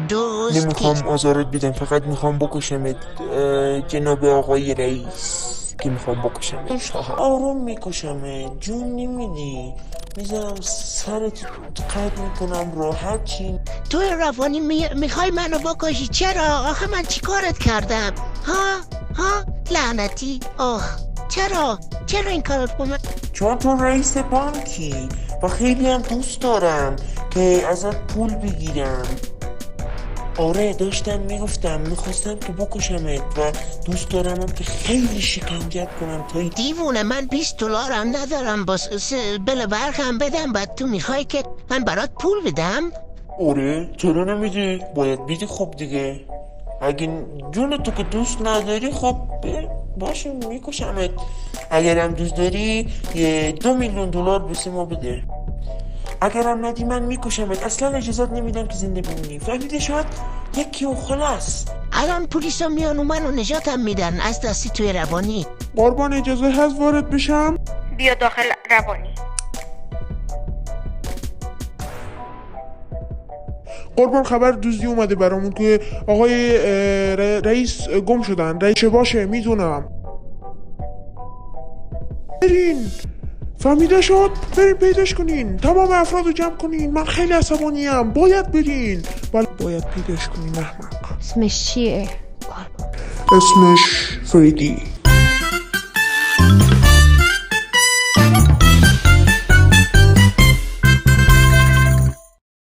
دوست نمیخوام آزارت بدم، فقط میخوام بکشمت جناب آقای رئیس، که میخوام بکشمت. آروم میکشمت، جون نمیدی، میذارم سرت قطع میکنم راحت چین. تو روانی میخوای منو بکشی؟ چرا؟ آخه من چیکارت کردم؟ ها لعنتی. چرا این کارت با من؟ چون تو رئیس بانکی و خیلی هم دوست دارم که ازت پول بگیرم. آره داشتم میگفتم میخواستم که بکشمت و دوست دارم که خیلی شکنجت کنم تا دیوونه، من $20 ندارم بله برخم بدم، بعد تو میخوای که من برات پول بدم؟ آره چرا نمیدی؟ باید بیدی. خب دیگه اگه جون تو که دوست نداری خب باشه میکشمت. اگرم دوست داری $2,000,000 بسه ما بده. اگرم ندی من میکشمت، اصلا اجازت نمیدم که زنده بمونی، فهمیده؟ شاید یکی و خلاص. الان پلیسا میان و منو نجاتم میدن از دستی توی روانی. قربان اجازه هست وارد بشم؟ بیا داخل روانی. قربان خبر دزدی اومده برامون که آقای رئیس گم شدن. رئیس باشه میدونم. برین، فهمیده شد؟ برین پیداش کنین، تمام افراد رو جمع کنین، من خیلی عصبانیم، باید برین. بله باید پیداش کنین. احمق اسمش چیه؟ اسمش فریدی.